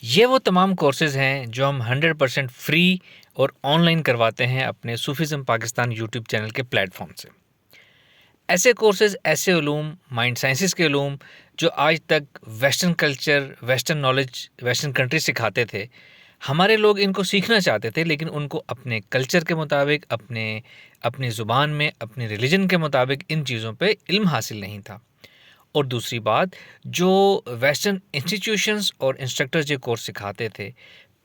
یہ وہ تمام کورسز ہیں جو ہم 100% فری اور آن لائن کرواتے ہیں اپنے صوفیزم پاکستان یوٹیوب چینل کے پلیٹ فارم سے۔ ایسے کورسز، ایسے علوم، مائنڈ سائنسز کے علوم جو آج تک western culture, western knowledge, western country سکھاتے تھے، ہمارے لوگ ان کو سیکھنا چاہتے تھے لیکن ان کو اپنے کلچر کے مطابق، اپنی زبان میں، اپنے ریلیجن کے مطابق ان چیزوں پہ علم حاصل نہیں تھا۔ اور دوسری بات، جو ویسٹرن انسٹیٹیوشنز اور انسٹرکٹرز یہ کورس سکھاتے تھے،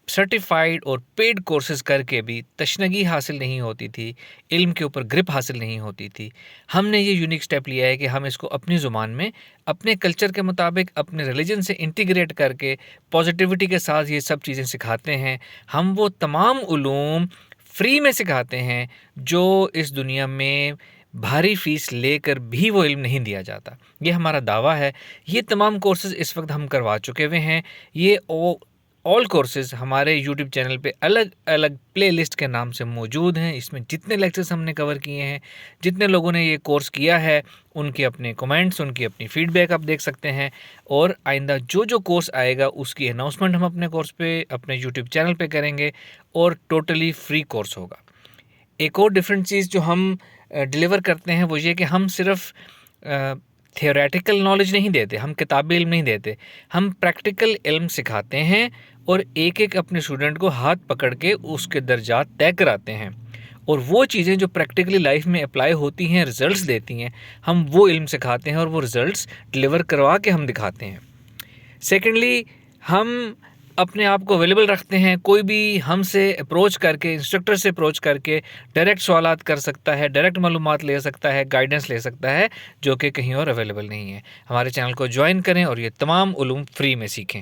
سرٹیفائیڈ اور پیڈ کورسز کر کے بھی تشنگی حاصل نہیں ہوتی تھی، علم کے اوپر گرپ حاصل نہیں ہوتی تھی۔ ہم نے یہ یونیک سٹیپ لیا ہے کہ ہم اس کو اپنی زبان میں، اپنے کلچر کے مطابق، اپنے ریلیجن سے انٹیگریٹ کر کے پازیٹیوٹی کے ساتھ یہ سب چیزیں سکھاتے ہیں۔ ہم وہ تمام علوم فری میں سکھاتے ہیں جو اس دنیا میں بھاری فیس لے کر بھی وہ علم نہیں دیا جاتا۔ یہ ہمارا دعویٰ ہے۔ یہ تمام کورسز اس وقت ہم کروا چکے ہوئے ہیں۔ یہ آل کورسز ہمارے یوٹیوب چینل پہ الگ الگ پلے لسٹ کے نام سے موجود ہیں۔ اس میں جتنے لیکچرز ہم نے کور کیے ہیں، جتنے لوگوں نے یہ کورس کیا ہے، ان کے اپنے کمنٹس، ان کی اپنی فیڈ بیک آپ دیکھ سکتے ہیں۔ اور آئندہ جو کورس آئے گا اس کی اناؤنسمنٹ ہم اپنے کورس پہ، اپنے یوٹیوب چینل پہ کریں گے، اور ٹوٹلی فری کورس ہوگا۔ ایک اور ڈفرینٹ چیز جو ہم ڈیلیور کرتے ہیں وہ یہ کہ ہم صرف تھیوریٹیکل نالج نہیں دیتے، ہم کتابی علم نہیں دیتے، ہم پریکٹیکل علم سکھاتے ہیں اور ایک ایک اپنے اسٹوڈنٹ کو ہاتھ پکڑ کے اس کے درجات طے کراتے ہیں، اور وہ چیزیں جو پریکٹیکلی لائف میں اپلائی ہوتی ہیں، رزلٹس دیتی ہیں، ہم وہ علم سکھاتے ہیں اور وہ رزلٹس ڈیلیور کروا کے ہم دکھاتے ہیں۔ سیکنڈلی، ہم اپنے آپ کو اویلیبل رکھتے ہیں، کوئی بھی ہم سے اپروچ کر کے، انسٹرکٹر سے اپروچ کر کے ڈائریکٹ سوالات کر سکتا ہے، ڈائریکٹ معلومات لے سکتا ہے، گائیڈنس لے سکتا ہے، جو کہ کہیں اور اویلیبل نہیں ہے۔ ہمارے چینل کو جوائن کریں اور یہ تمام علوم فری میں سیکھیں۔